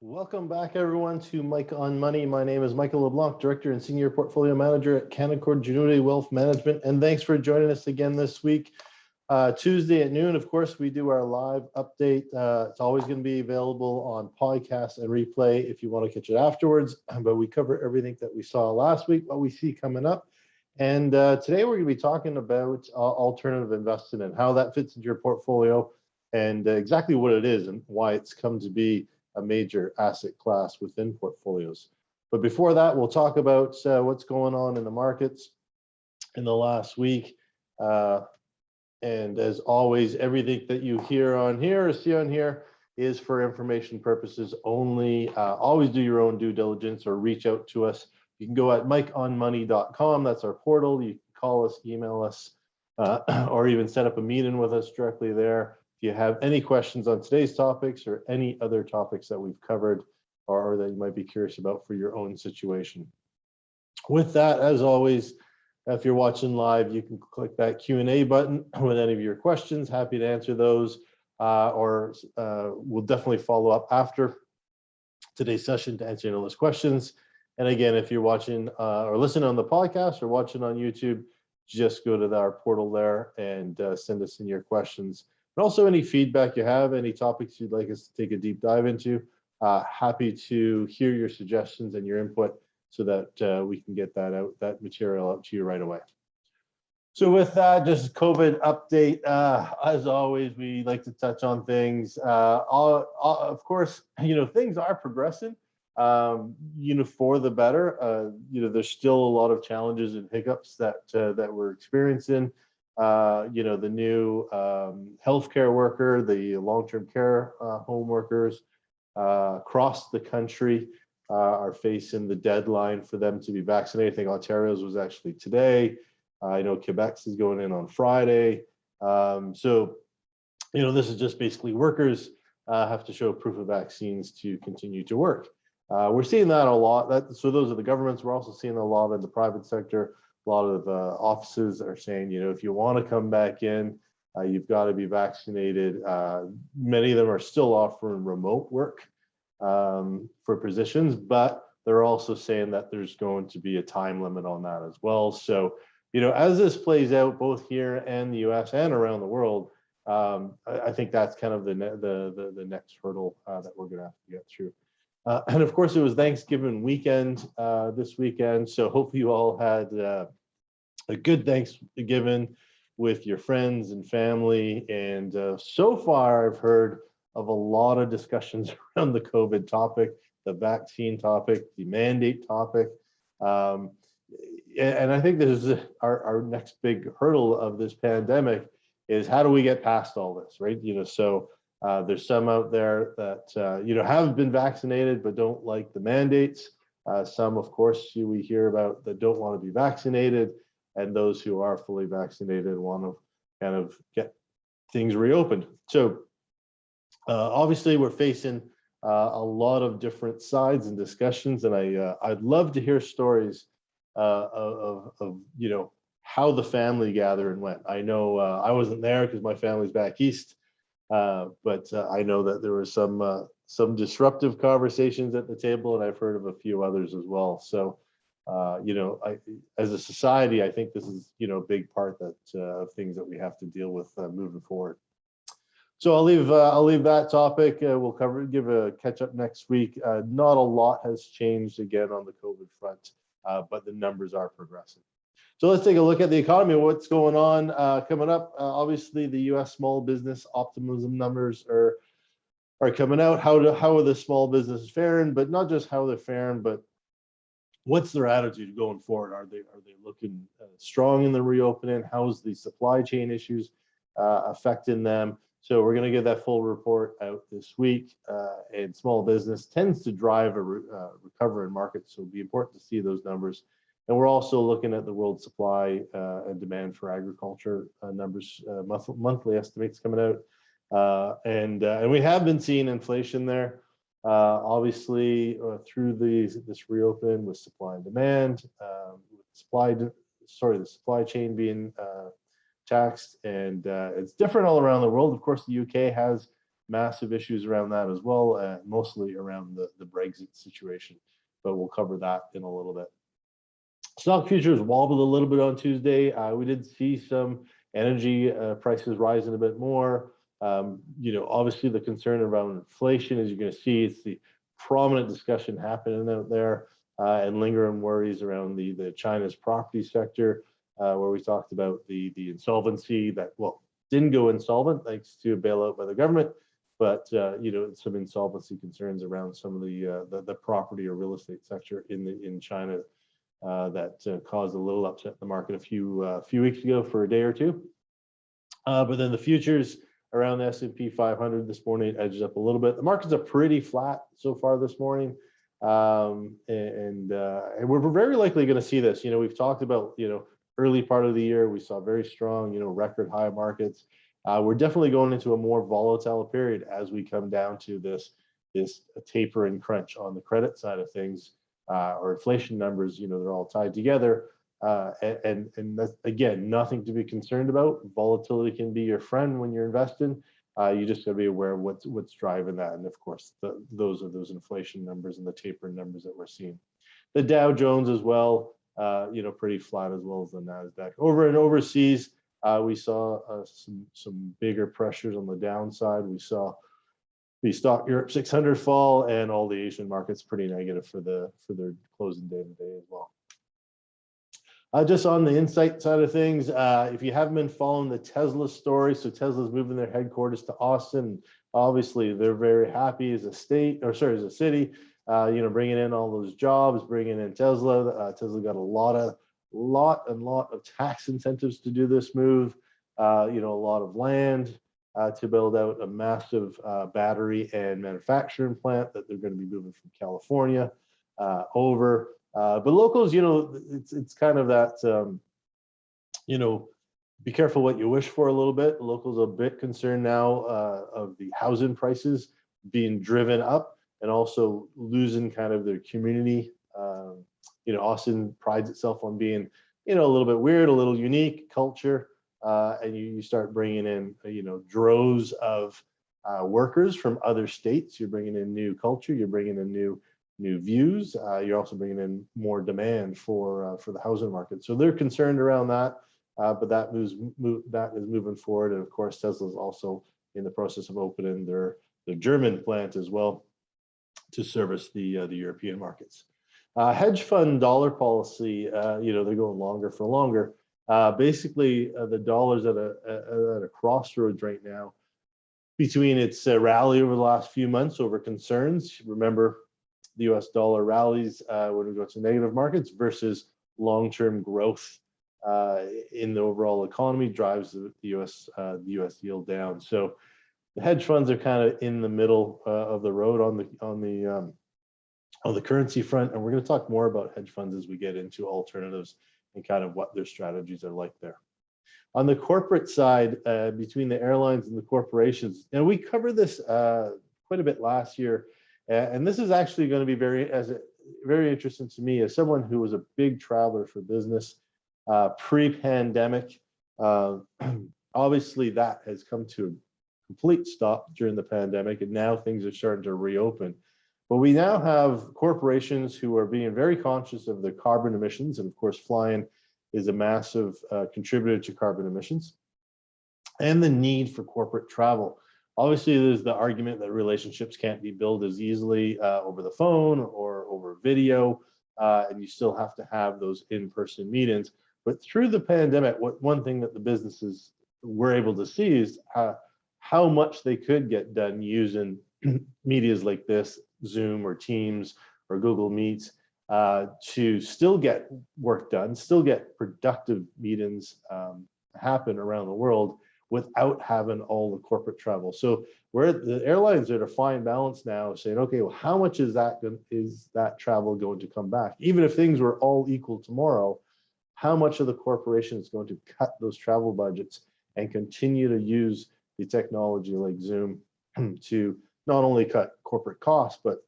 Welcome back, everyone, to Mike on Money. My name is Michael LeBlanc, Director and Senior Portfolio Manager at Canaccord Genuity Wealth Management. And thanks for joining us again this week. Tuesday at noon, of course, we do our live update. It's always going to be available on podcast and replay if you want to catch it afterwards. But we cover everything that we saw last week, what we see coming up. And today we're going to be talking about alternative investing and how that fits into your portfolio and exactly what it is and why it's come to be a major asset class within portfolios. But before that, we'll talk about what's going on in the markets in the last week. And as always, everything that you hear on here or see on here is for information purposes only. Always do your own due diligence or reach out to us. You can go at mikeonmoney.com. That's our portal. You can call us, email us, or even set up a meeting with us directly there. If you have any questions on today's topics or any other topics that we've covered or that you might be curious about for your own situation. With that, as always, if you're watching live, you can click that Q&A button with any of your questions. Happy to answer those, or we'll definitely follow up after today's session to answer all those questions. And again, if you're watching or listening on the podcast or watching on YouTube, just go to our portal there and send us in your questions. And also any feedback you have, any topics you'd like us to take a deep dive into, happy to hear your suggestions and your input so that we can get that material out to you right away. So with that, just COVID update. As always, we like to touch on things. Of course, things are progressing, for the better. There's still a lot of challenges and hiccups that we're experiencing. The new healthcare worker, the long-term care home workers across the country are facing the deadline for them to be vaccinated. I think Ontario's was actually today. I know Quebec's is going in on Friday. So this is just basically workers have to show proof of vaccines to continue to work. We're seeing that a lot. So those are the governments. We're also seeing a lot in the private sector. A lot of offices are saying, if you want to come back in, you've got to be vaccinated. Many of them are still offering remote work for positions, but they're also saying that there's going to be a time limit on that as well. So, as this plays out both here and the US and around the world, I think that's kind of the next hurdle that we're going to have to get through. And of course, it was Thanksgiving weekend this weekend. So hopefully you all had a good Thanksgiving with your friends and family. And so far, I've heard of a lot of discussions around the COVID topic, the vaccine topic, the mandate topic. And I think this is our next big hurdle of this pandemic is how do we get past all this, right? So there's some out there that, have been vaccinated but don't like the mandates. Some, of course, we hear about that don't want to be vaccinated, and those who are fully vaccinated want to kind of get things reopened. So obviously we're facing a lot of different sides and discussions, and I'd love to hear stories of how the family gathering went. I know I wasn't there because my family's back east. But I know that there were some disruptive conversations at the table, and I've heard of a few others as well. So, as a society, I think this is a big part of things that we have to deal with moving forward. So I'll leave that topic. We'll give a catch up next week. Not a lot has changed again on the COVID front, but the numbers are progressing. So let's take a look at the economy. What's going on coming up? Obviously, the U.S. small business optimism numbers are coming out. How are the small businesses faring? But not just how they're faring, but what's their attitude going forward? Are they looking strong in the reopening? How's the supply chain issues affecting them? So we're going to get that full report out this week. And small business tends to drive a recovery in markets, so it'll be important to see those numbers. And we're also looking at the world supply and demand for agriculture numbers, monthly estimates coming out. And we have been seeing inflation there, obviously, through this reopen with supply and demand, the supply chain being taxed. And it's different all around the world. Of course, the UK has massive issues around that as well, mostly around the Brexit situation, but we'll cover that in a little bit. Stock futures wobbled a little bit on Tuesday. We did see some energy prices rising a bit more. Obviously the concern around inflation, as you're going to see, it's the prominent discussion happening out there, and lingering worries around the China's property sector, where we talked about the insolvency that, well, didn't go insolvent thanks to a bailout by the government, but some insolvency concerns around some of the property or real estate sector in China that caused a little upset in the market a few weeks ago for a day or two. But then the futures around the S&P 500 this morning edged up a little bit. The markets are pretty flat so far this morning, and we're very likely going to see this. We've talked about early part of the year we saw very strong record high markets. We're definitely going into a more volatile period as we come down to this taper and crunch on the credit side of things, or inflation numbers. They're all tied together. And that's, again, nothing to be concerned about. Volatility can be your friend when you're investing. You just got to be aware of what's driving that. And of course, those are those inflation numbers and the tapering numbers that we're seeing. The Dow Jones as well, pretty flat, as well as the NASDAQ. Over and overseas, we saw some bigger pressures on the downside. We saw the stock Europe 600 fall, and all the Asian markets pretty negative for their closing day today as well. Just on the insight side of things, if you haven't been following the Tesla story, so Tesla's moving their headquarters to Austin. Obviously, they're very happy as a city, bringing in all those jobs, bringing in Tesla. Tesla got a lot of tax incentives to do this move. A lot of land to build out a massive battery and manufacturing plant that they're going to be moving from California over. But locals, it's kind of that, be careful what you wish for a little bit. Locals are a bit concerned now of the housing prices being driven up and also losing kind of their community. Austin prides itself on being, a little bit weird, a little unique culture. And you start bringing in, droves of workers from other states. You're bringing in new culture. You're bringing in new views. You're also bringing in more demand for the housing market. So they're concerned around that, but that is moving forward. And of course, Tesla is also in the process of opening their German plant as well to service the European markets. Hedge fund dollar policy, they're going longer for longer. Basically, the dollar's at a crossroads right now between its rally over the last few months over concerns. Remember, the US dollar rallies when we go to negative markets versus long-term growth in the overall economy drives the US yield down. So the hedge funds are kind of in the middle of the road on the currency front, and we're going to talk more about hedge funds as we get into alternatives and kind of what their strategies are like there. On the corporate side, between the airlines and the corporations, and we covered this quite a bit last year. And this is actually going to be very interesting to me as someone who was a big traveler for business pre-pandemic. Obviously, that has come to a complete stop during the pandemic, and now things are starting to reopen. But we now have corporations who are being very conscious of their carbon emissions, and of course, flying is a massive contributor to carbon emissions, and the need for corporate travel. Obviously, there's the argument that relationships can't be built as easily over the phone or over video, and you still have to have those in-person meetings. But through the pandemic, one thing that the businesses were able to see is how much they could get done using medias like this, Zoom or Teams or Google Meets, to still get work done, still get productive meetings happen around the world, without having all the corporate travel. So where the airlines are at a fine balance now, saying, okay, well, how much is that travel going to come back? Even if things were all equal tomorrow, how much of the corporation is going to cut those travel budgets and continue to use the technology like Zoom to not only cut corporate costs, but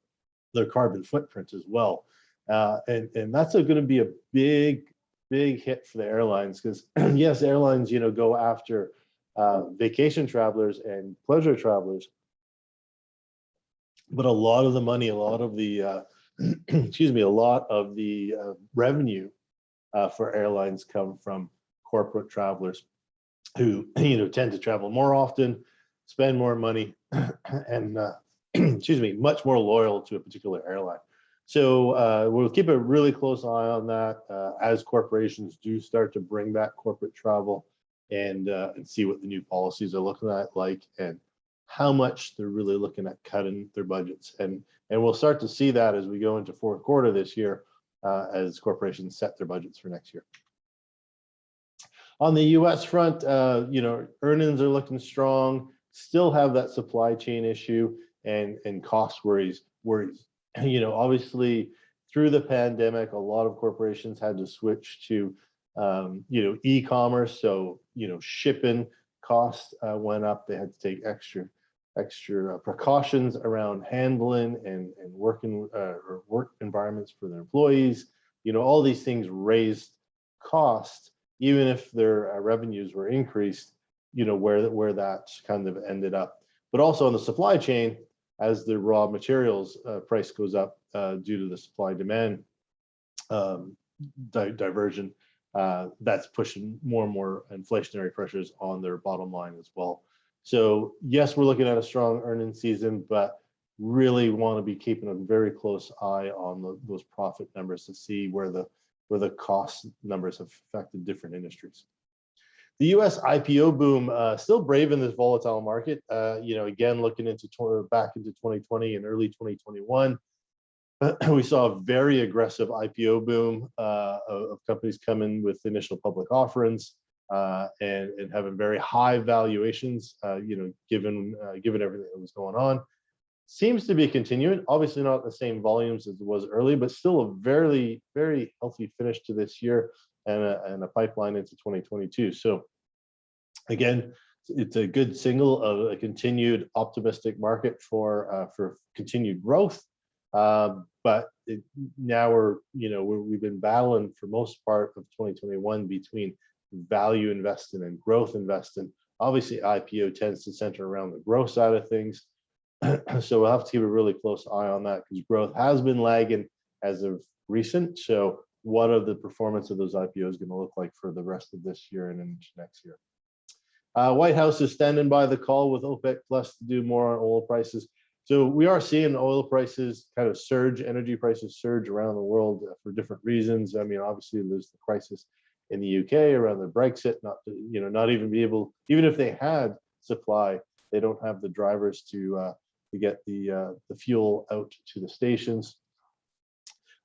their carbon footprint as well. And that's going to be a big hit for the airlines, because yes, airlines, go after vacation travelers and pleasure travelers, but a lot of the money, a lot of the excuse me, a lot of the revenue for airlines come from corporate travelers who tend to travel more often, spend more money, and excuse me, much more loyal to a particular airline. So we'll keep a really close eye on that as corporations do start to bring back corporate travel, and see what the new policies are looking at like, and how much they're really looking at cutting their budgets. And we'll start to see that as we go into fourth quarter this year, as corporations set their budgets for next year. On the U.S. front, earnings are looking strong. Still have that supply chain issue and cost worries. Obviously through the pandemic, a lot of corporations had to switch to e-commerce. So shipping costs went up. They had to take extra precautions around handling and working or work environments for their employees. All these things raised costs, even if their revenues were increased, where that kind of ended up. But also on the supply chain, as the raw materials price goes up due to the supply demand diversion, that's pushing more and more inflationary pressures on their bottom line as well. So yes, we're looking at a strong earnings season, but really want to be keeping a very close eye on those profit numbers to see where the cost numbers have affected different industries. The U.S. IPO boom, still brave in this volatile market. Again, looking into back into 2020 and early 2021, we saw a very aggressive IPO boom of companies coming with initial public offerings and having very high valuations. Given everything that was going on, seems to be continuing. Obviously, not the same volumes as it was early, but still a very, very healthy finish to this year and a pipeline into 2022. So again, it's a good signal of a continued optimistic market for continued growth. But now we've been battling for most part of 2021 between value investing and growth investing. Obviously, IPO tends to center around the growth side of things. So we'll have to keep a really close eye on that, because growth has been lagging as of recent. So what are the performance of those IPOs going to look like for the rest of this year and into next year? White House is standing by the call with OPEC Plus to do more on oil prices. So we are seeing oil prices kind of surge, energy prices surge around the world for different reasons. I mean, obviously there's the crisis in the UK around the Brexit, not even be able, even if they had supply, they don't have the drivers to get the fuel out to the stations.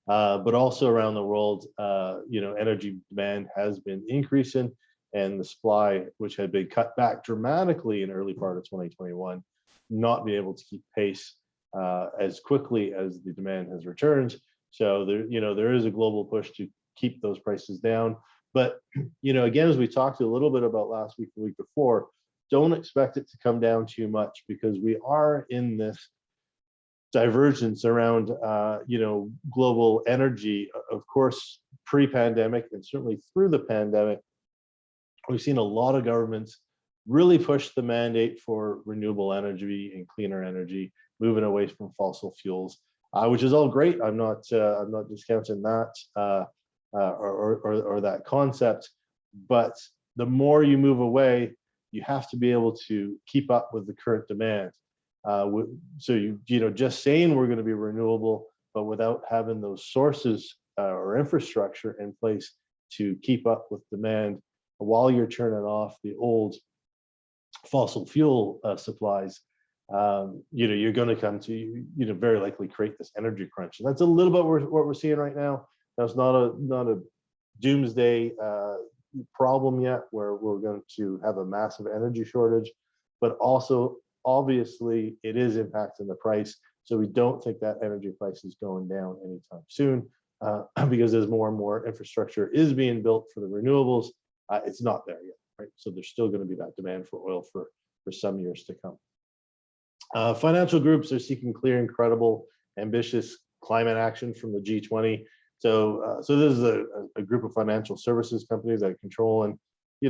But also around the world, energy demand has been increasing, and the supply, which had been cut back dramatically in early part of 2021, not be able to keep pace as quickly as the demand has returned. So there is a global push to keep those prices down. But again, as we talked a little bit about last week, the week before, don't expect it to come down too much, because we are in this divergence around global energy. Of course, pre-pandemic and certainly through the pandemic, we've seen a lot of governments really push the mandate for renewable energy and cleaner energy, moving away from fossil fuels, which is all great. I'm not discounting that or that concept, but the more you move away, you have to be able to keep up with the current demand. So just saying we're going to be renewable, but without having those sources or infrastructure in place to keep up with demand while you're turning off the old fossil fuel supplies, you're going to come to very likely create this energy crunch. And that's a little bit what we're seeing right now. That's not a doomsday problem yet, where we're going to have a massive energy shortage, but also obviously it is impacting the price. So we don't think that energy price is going down anytime soon, because as more and more infrastructure is being built for the renewables, it's not there yet, right? So there's still going to be that demand for oil for some years to come. Financial groups are seeking clear and credible, ambitious climate action from the G20. So this is a group of financial services companies that control and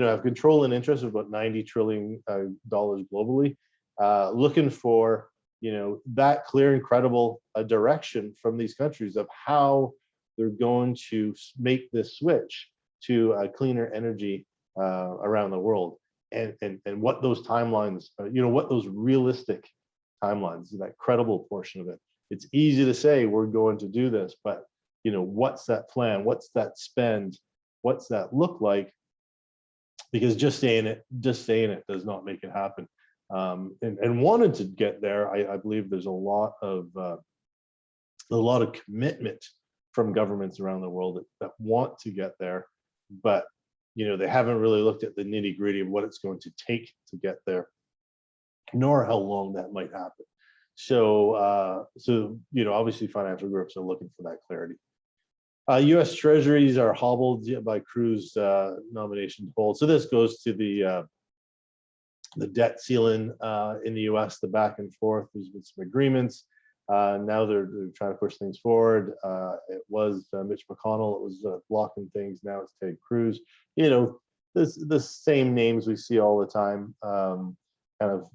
have control and interest of about $90 trillion globally, looking for that clear and credible direction from these countries of how they're going to make this switch to cleaner energy around the world, and what those timelines, what those realistic timelines, that credible portion of it. It's easy to say we're going to do this, but what's that plan? What's that spend? What's that look like? Because just saying it does not make it happen. And wanted to get there, I believe there's a lot of commitment from governments around the world that want to get there, but they haven't really looked at the nitty gritty of what it's going to take to get there, nor how long that might happen. So, obviously financial groups are looking for that clarity. U.S. Treasuries are hobbled by Cruz nomination to hold. So this goes to the debt ceiling in the U.S., the back and forth. There's been some agreements. Now they're trying to push things forward. It was Mitch McConnell. It was blocking things. Now it's Ted Cruz. The same names we see all the time, kind of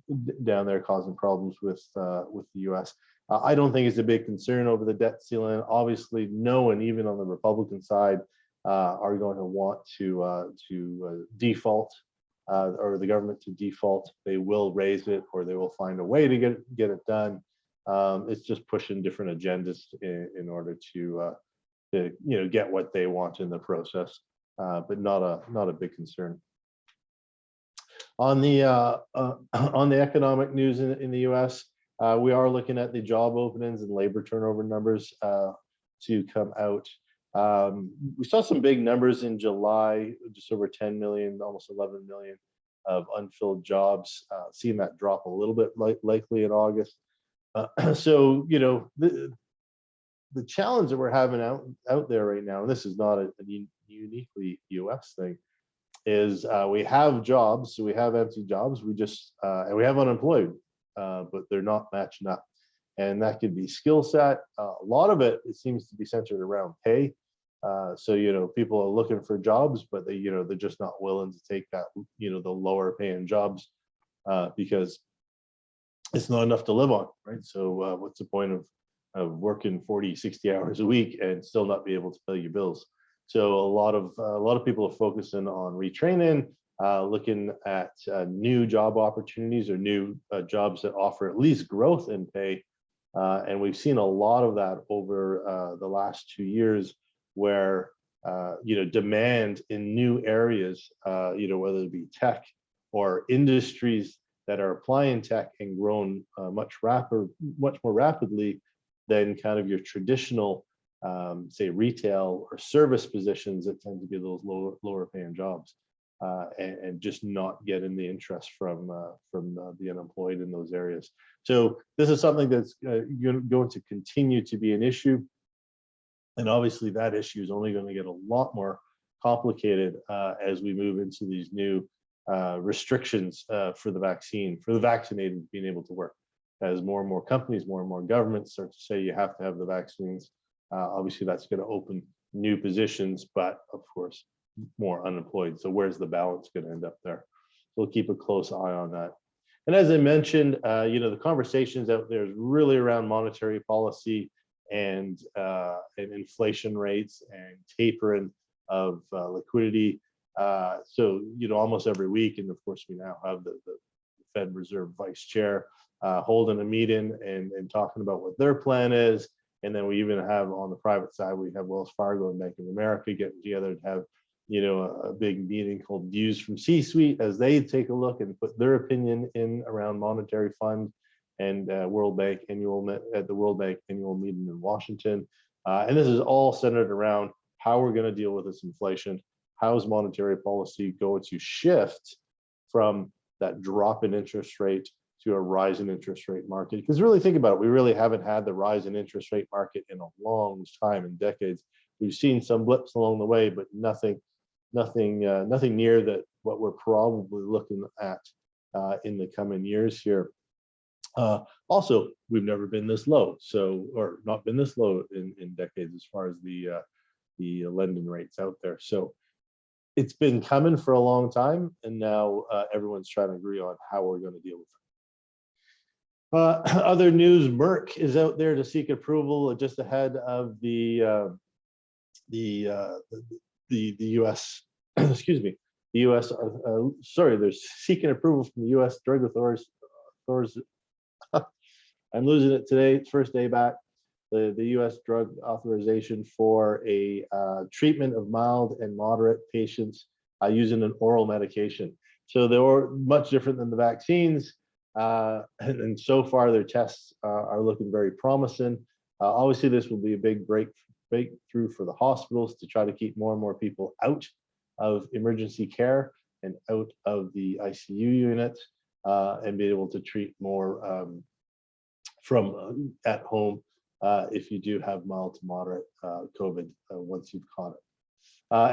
down there causing problems with the U.S. I don't think it's a big concern over the debt ceiling. Obviously, no one, even on the Republican side, are going to want to default, or the government to default. They will raise it, or they will find a way to get it done. It's just pushing different agendas in order to get what they want in the process, but not a big concern. On the economic news in the U.S., we are looking at the job openings and labor turnover numbers to come out. We saw some big numbers in July, just over 10 million, almost 11 million of unfilled jobs. Seeing that drop a little bit likely in August. So the challenge that we're having out there right now, and this is not a uniquely U.S. thing, is we have jobs, so we have empty jobs. We just and we have unemployed, but they're not matching up, and that could be skill set. A lot of it seems to be centered around pay. So people are looking for jobs, but they're just not willing to take that the lower paying jobs because it's not enough to live on, right? So what's the point of working 40, 60 hours a week and still not be able to pay your bills? So a lot of people are focusing on retraining, looking at new job opportunities or new jobs that offer at least growth in pay. And we've seen a lot of that over the last 2 years, where demand in new areas, whether it be tech or industries that are applying tech and grown much more rapidly than kind of your traditional say retail or service positions that tend to be those lower paying jobs, and just not getting the interest from the unemployed in those areas. So this is something that's going to continue to be an issue, and obviously that issue is only going to get a lot more complicated as we move into these new restrictions for the vaccine, for the vaccinated being able to work, as more and more companies, more and more governments start to say you have to have the vaccines. Obviously, that's going to open new positions, but of course, more unemployed. So where's the balance going to end up there? We'll keep a close eye on that. And as I mentioned, the conversations out there is really around monetary policy and inflation rates and tapering of liquidity. So almost every week, and of course, we now have the Fed Reserve Vice Chair holding a meeting and talking about what their plan is. And then we even have on the private side, we have Wells Fargo and Bank of America getting together to have, a big meeting called Views from C-Suite, as they take a look and put their opinion in around monetary fund and World Bank at the World Bank annual meeting in Washington. And this is all centered around how we're going to deal with this inflation. How is monetary policy going to shift from that drop in interest rate to a rise in interest rate market? Because really think about it, we really haven't had the rise in interest rate market in a long time, in decades. We've seen some blips along the way, but nothing near that what we're probably looking at in the coming years here. Also, we've never been this low, or not been this low in decades as far as the lending rates out there. So it's been coming for a long time, and now everyone's trying to agree on how we're going to deal with it. Other news: Merck is out there to seek approval just ahead of the U.S. excuse me, the U.S. Sorry, they're seeking approval from the U.S. drug authorities. I'm losing it today. It's first day back. The U.S. drug authorization for a treatment of mild and moderate patients using an oral medication. So they're much different than the vaccines, and so far their tests are looking very promising. Obviously, this will be a big breakthrough for the hospitals to try to keep more and more people out of emergency care and out of the ICU units, and be able to treat more from at home if you do have mild to moderate COVID once you've caught it.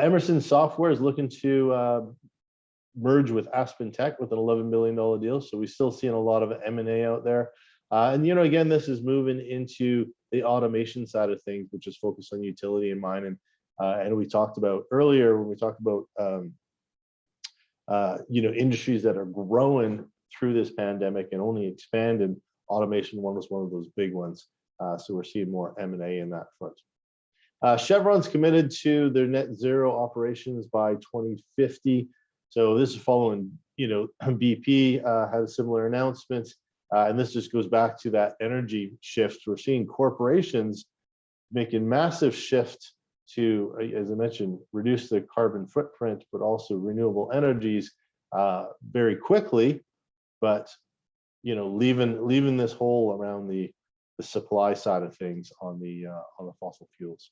Emerson Software is looking to merge with Aspen Tech with an $11 billion deal. So we're still seeing a lot of M&A out there. And again, this is moving into the automation side of things, which is focused on utility and mining. And we talked about earlier when we talked about industries that are growing through this pandemic and only expand, and automation was one of those big ones. So we're seeing more M&A in that front. Chevron's committed to their net zero operations by 2050. So this is following, BP had a similar announcement. And this just goes back to that energy shift. We're seeing corporations making massive shift to, as I mentioned, reduce the carbon footprint, but also renewable energies very quickly. But leaving this hole around the supply side of things on the fossil fuels.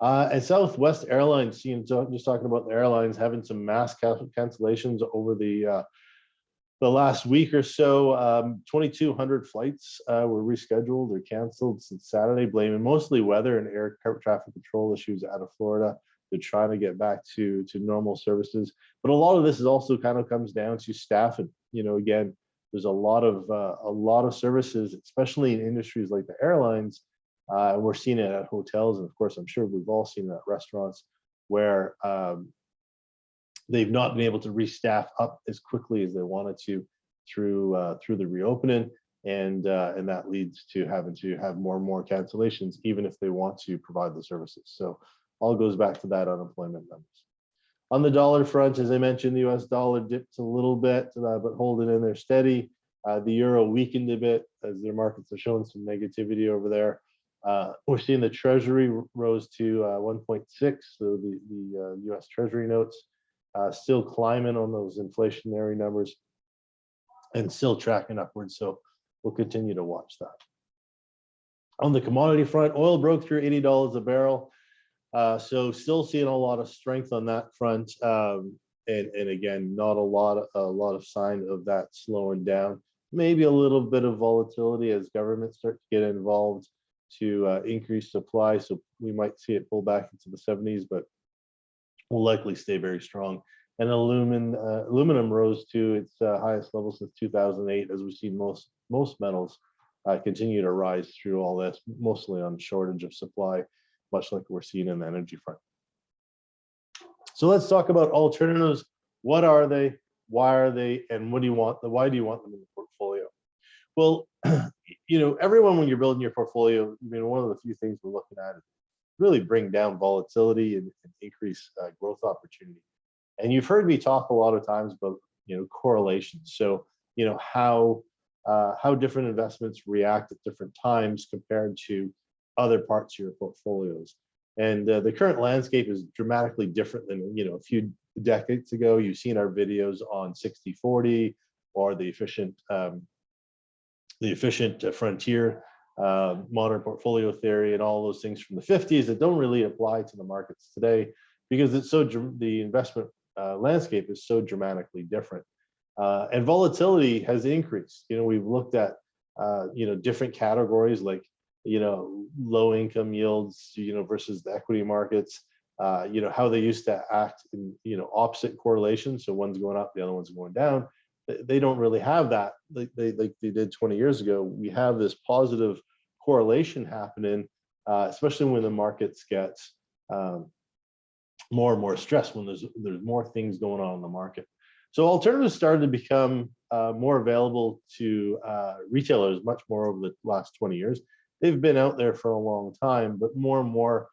And Southwest Airlines, just talking about the airlines having some mass cancellations over the last week or so. 2,200 flights were rescheduled or canceled since Saturday, blaming mostly weather and air traffic control issues out of Florida. They're trying to get back to normal services, but a lot of this is also kind of comes down to staffing. Again, there's a lot of services, especially in industries like the airlines. And we're seeing it at hotels, and of course, I'm sure we've all seen it at restaurants, where they've not been able to restaff up as quickly as they wanted to through the reopening, and that leads to having to have more and more cancellations, even if they want to provide the services. So all goes back to that unemployment numbers. On the dollar front, as I mentioned, the US dollar dipped a little bit, but holding in there steady. The euro weakened a bit as their markets are showing some negativity over there. We're seeing the Treasury rose to 1.6, so the US Treasury notes still climbing on those inflationary numbers and still tracking upwards. So we'll continue to watch that. On the commodity front, oil broke through $80 a barrel. So still seeing a lot of strength on that front. And again, not a lot of sign of that slowing down. Maybe a little bit of volatility as governments start to get involved to increase supply. So we might see it pull back into the 70s, but will likely stay very strong. And aluminum rose to its highest level since 2008, as we've seen most metals continue to rise through all this, mostly on shortage of supply, much like we're seeing in the energy front. So let's talk about alternatives. What are they? Why are they? And what do you want? Why do you want them in the portfolio? Well, everyone, when you're building your portfolio, one of the few things we're looking at is really bring down volatility and increase growth opportunity. And you've heard me talk a lot of times about correlations. So how different investments react at different times compared to other parts of your portfolios. And the current landscape is dramatically different than a few decades ago. You've seen our videos on 60-40 or the efficient frontier modern portfolio theory and all those things from the 50s that don't really apply to the markets today, because it's the investment landscape is so dramatically different, and volatility has increased. We've looked at different categories like low income yields versus the equity markets, how they used to act in opposite correlations. So one's going up, the other one's going down. They don't really have that like they did 20 years ago. We have this positive correlation happening, especially when the markets get more and more stressed, when there's more things going on in the market. So alternatives started to become more available to retailers, much more over the last 20 years. They've been out there for a long time, but more and more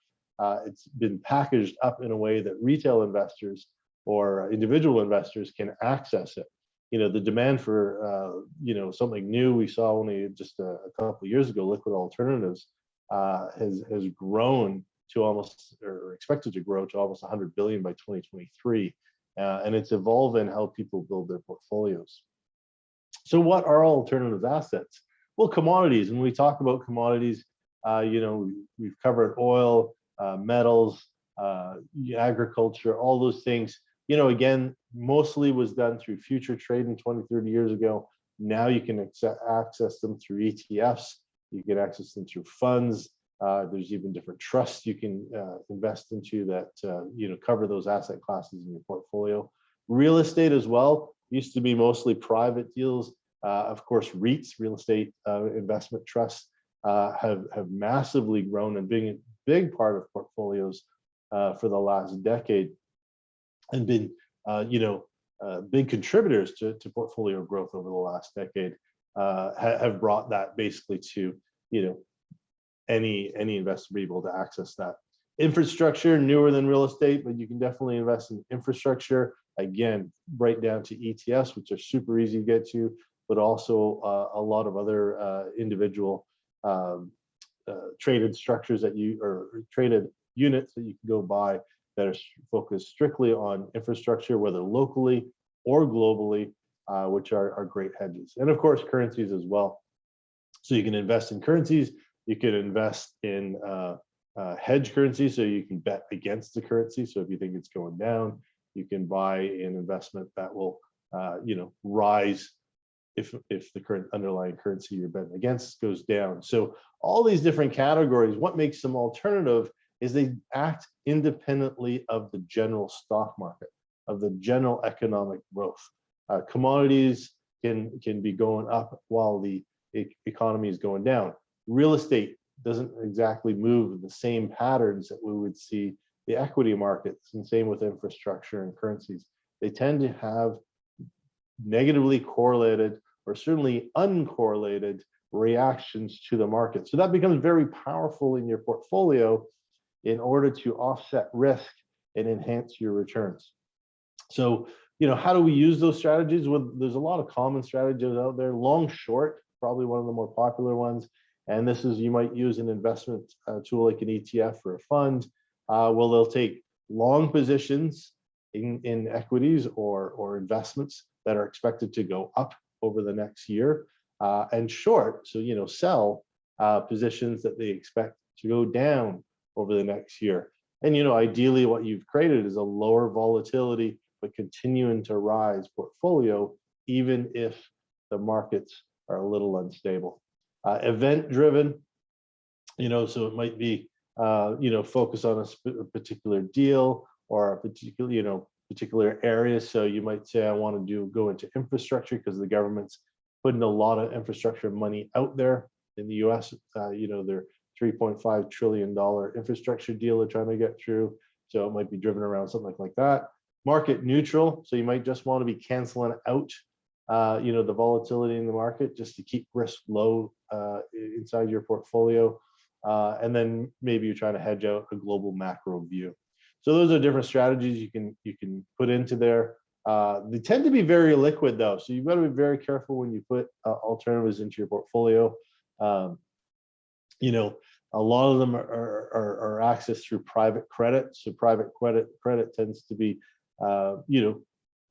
it's been packaged up in a way that retail investors or individual investors can access it. The demand for something new, we saw only just a couple of years ago, liquid alternatives has grown to almost, or expected to grow to almost 100 billion by 2023. And it's evolving how people build their portfolios. So what are alternative assets? Well, commodities. When we talk about commodities, we've covered oil, metals, agriculture, all those things. Again, mostly was done through future trading 20, 30 years ago. Now you can access them through ETFs. You can access them through funds. There's even different trusts you can invest into that cover those asset classes in your portfolio. Real estate as well used to be mostly private deals. Of course, REITs, real estate investment trusts, have massively grown and being a big part of portfolios for the last decade, and been big contributors to portfolio growth over the last decade. Have brought that basically to any investor be able to access that. Infrastructure, newer than real estate, but you can definitely invest in infrastructure. Again, right down to ETFs, which are super easy to get to, but also a lot of other individual traded structures or traded units that you can go buy that are focused strictly on infrastructure, whether locally or globally, which are great hedges. And of course, currencies as well. So you can invest in currencies. You can invest in hedge currency, so you can bet against the currency. So if you think it's going down, you can buy an investment that will rise if the current underlying currency you're betting against goes down. So all these different categories, what makes them alternative is they act independently of the general stock market, of the general economic growth. Commodities can be going up while the economy is going down. Real estate doesn't exactly move in the same patterns that we would see the equity markets, and same with infrastructure and currencies. They tend to have negatively correlated or certainly uncorrelated reactions to the market. So that becomes very powerful in your portfolio in order to offset risk and enhance your returns. So, how do we use those strategies? Well, there's a lot of common strategies out there. Long short, probably one of the more popular ones. And this is, you might use an investment tool like an ETF or a fund. Well, they'll take long positions in equities or investments that are expected to go up over the next year, and short, so sell positions that they expect to go down over the next year. And ideally what you've created is a lower volatility but continuing to rise portfolio, even if the markets are a little unstable. Event driven, so it might be focus on a particular deal or a particular area. So you might say, I want to go into infrastructure because the government's putting a lot of infrastructure money out there in the US. Their $3.5 trillion infrastructure deal they're trying to get through. So it might be driven around something like that. Market neutral. So you might just want to be canceling out the volatility in the market just to keep risk low inside your portfolio. And then maybe you're trying to hedge out a global macro view. So those are different strategies you can put into there. They tend to be very liquid though, so you've got to be very careful when you put alternatives into your portfolio. A lot of them are accessed through private credit. So private credit tends to be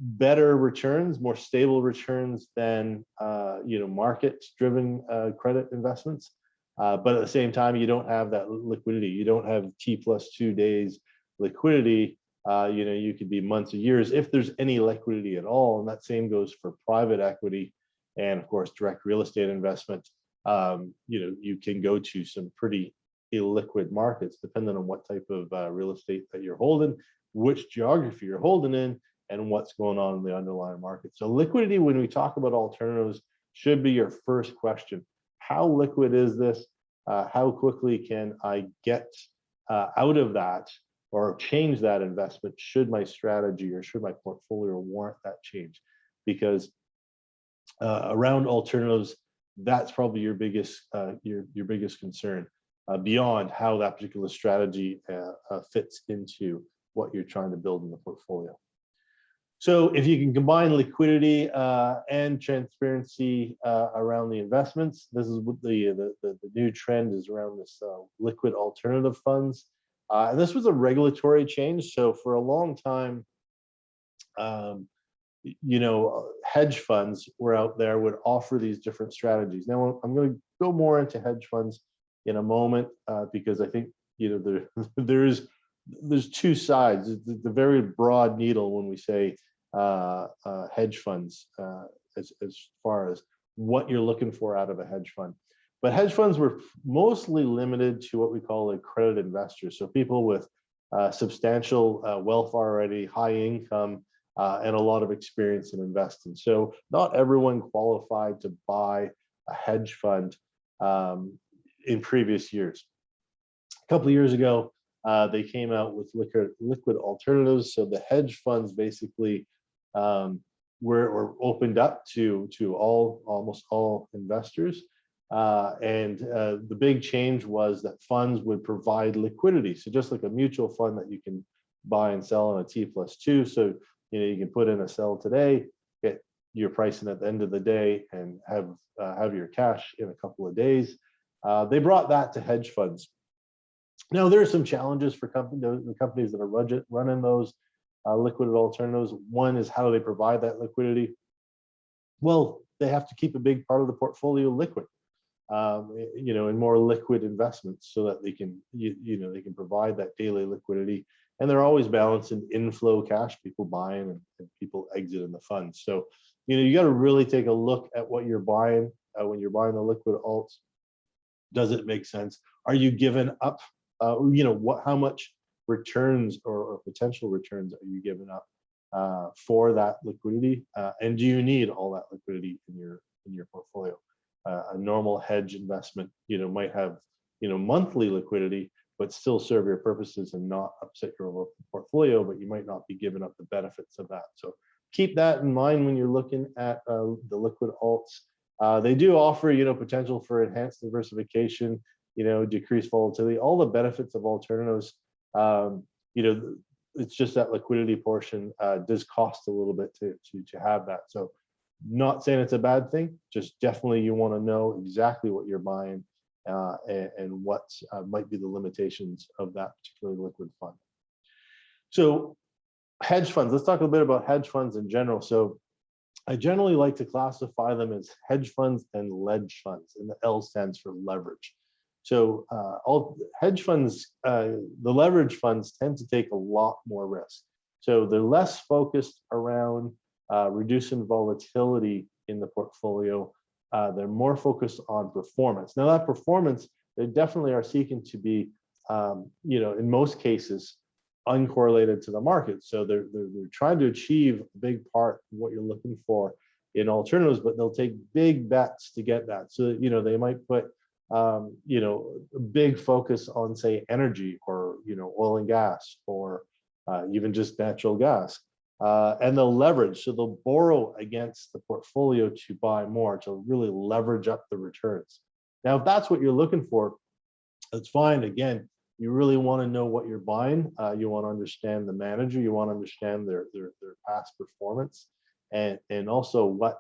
better returns, more stable returns than market-driven credit investments. But at the same time, you don't have that liquidity. You don't have T+2 days liquidity. You could be months or years if there's any liquidity at all. And that same goes for private equity and of course direct real estate investment. You can go to some pretty illiquid markets depending on what type of real estate that you're holding, which geography you're holding in, and what's going on in the underlying market. So liquidity, when we talk about alternatives, should be your first question. How liquid is this? How quickly can I get out of that or change that investment should my strategy or should my portfolio warrant that change? Because around alternatives, that's probably your biggest concern, beyond how that particular strategy fits into what you're trying to build in the portfolio. So if you can combine liquidity and transparency around the investments, this is what the new trend is around this liquid alternative funds. And this was a regulatory change. So for a long time, hedge funds were out there, would offer these different strategies. Now I'm going to go more into hedge funds in a moment, because I think there's two sides. It's a very broad needle when we say hedge funds, as far as what you're looking for out of a hedge fund. But hedge funds were mostly limited to what we call accredited investors. So people with substantial wealth already, high income, and a lot of experience in investing. So not everyone qualified to buy a hedge fund in previous years. A couple of years ago, they came out with liquid alternatives. So the hedge funds basically were opened up to almost all investors. And the big change was that funds would provide liquidity. So just like a mutual fund that you can buy and sell on a T+2. So you can put in a sell today, get your pricing at the end of the day, and have your cash in a couple of days. They brought that to hedge funds. Now there are some challenges for the companies that are running those liquid alternatives. One is, how do they provide that liquidity? Well, they have to keep a big part of the portfolio liquid, in more liquid investments, so that they can they can provide that daily liquidity. And they're always balancing inflow cash, people buying and people exiting the fund. So, you got to really take a look at what you're buying when you're buying the liquid alts. Does it make sense? Are you giving up? How much returns or potential returns are you giving up for that liquidity? And do you need all that liquidity in your portfolio? A normal hedge investment, might have monthly liquidity, but still serve your purposes and not upset your overall portfolio, but you might not be giving up the benefits of that. So keep that in mind when you're looking at the liquid alts. They do offer, potential for enhanced diversification, decreased volatility, all the benefits of alternatives. It's just that liquidity portion does cost a little bit to have that. So not saying it's a bad thing, just definitely you want to know exactly what you're buying and what might be the limitations of that particular liquid fund. So hedge funds, let's talk a bit about hedge funds in general. So I generally like to classify them as hedge funds and ledge funds, and the L stands for leverage. So all hedge funds, the leverage funds tend to take a lot more risk. So they're less focused around reducing volatility in the portfolio. They're more focused on performance. Now that performance, they definitely are seeking to be, in most cases, uncorrelated to the market. So they're trying to achieve a big part of what you're looking for in alternatives, but they'll take big bets to get that. So they might put a big focus on, say, energy or oil and gas, or even just natural gas. And they'll leverage, so they'll borrow against the portfolio to buy more, to really leverage up the returns. Now, if that's what you're looking for, that's fine. Again, you really want to know what you're buying. You want to understand the manager. You want to understand their past performance, and also what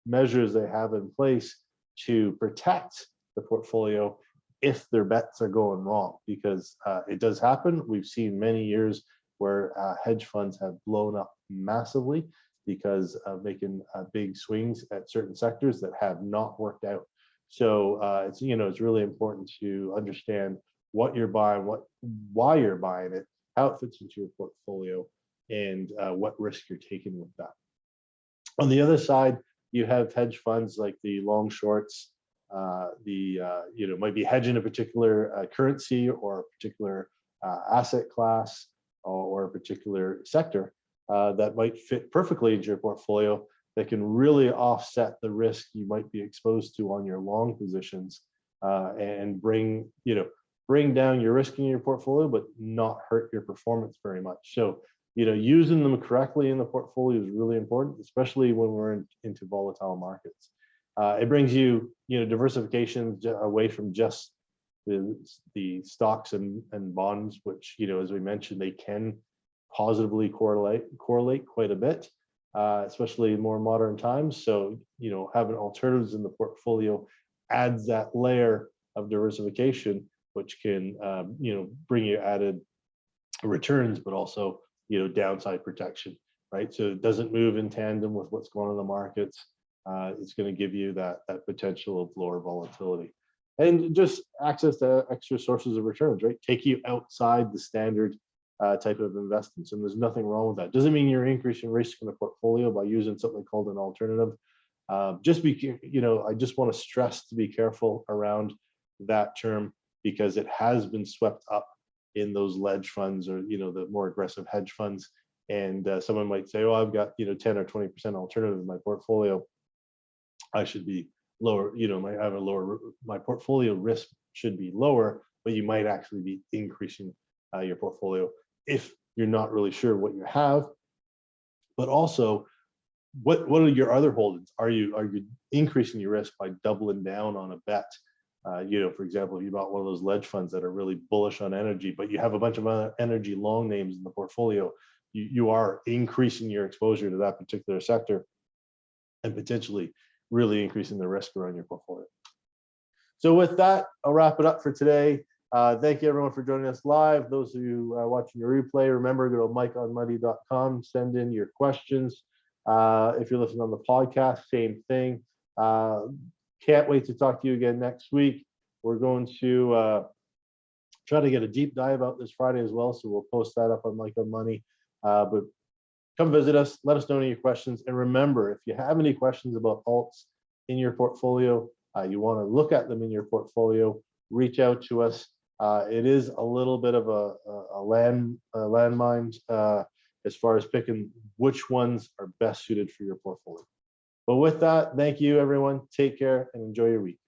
measures they have in place to protect the portfolio if their bets are going wrong, because it does happen. We've seen many years where hedge funds have blown up massively because of making big swings at certain sectors that have not worked out. So it's really important to understand what you're buying, why you're buying it, how it fits into your portfolio, and what risk you're taking with that. On the other side, you have hedge funds like the long shorts. Might be hedging a particular currency or a particular asset class or a particular sector that might fit perfectly into your portfolio, that can really offset the risk you might be exposed to on your long positions, and bring down your risk in your portfolio, but not hurt your performance very much. So using them correctly in the portfolio is really important, especially when we're into volatile markets. It brings you, diversification away from just the stocks and bonds, which, as we mentioned, they can positively correlate quite a bit, especially in more modern times. So, having alternatives in the portfolio adds that layer of diversification, which can, bring you added returns, but also, downside protection, right? So it doesn't move in tandem with what's going on in the markets. It's going to give you that potential of lower volatility and just access to extra sources of returns, right? Take you outside the standard type of investments, and there's nothing wrong with that. Doesn't mean you're increasing risk in the portfolio by using something called an alternative. I just want to stress to be careful around that term, because it has been swept up in those hedge funds, or the more aggressive hedge funds. And someone might say, "Oh, I've got 10 or 20% alternative in my portfolio. I should be lower. Might have a lower. My portfolio risk should be lower," but you might actually be increasing your portfolio if you're not really sure what you have. But also, what are your other holdings? Are you increasing your risk by doubling down on a bet? For example, if you bought one of those hedge funds that are really bullish on energy, but you have a bunch of other energy long names in the portfolio, you are increasing your exposure to that particular sector and potentially really increasing the risk around your portfolio. So with that, I'll wrap it up for today. Thank you everyone for joining us live. Those of you watching the replay, remember, go to mikeonmoney.com, send in your questions. If you're listening on the podcast, same thing. Can't wait to talk to you again next week. We're going to try to get a deep dive out this Friday as well, so we'll post that up on Mike on Money. But come visit us, let us know any of your questions. And remember, if you have any questions about alts in your portfolio, you want to look at them in your portfolio, reach out to us. It is a little bit of a landmine as far as picking which ones are best suited for your portfolio. But with that, thank you, everyone. Take care and enjoy your week.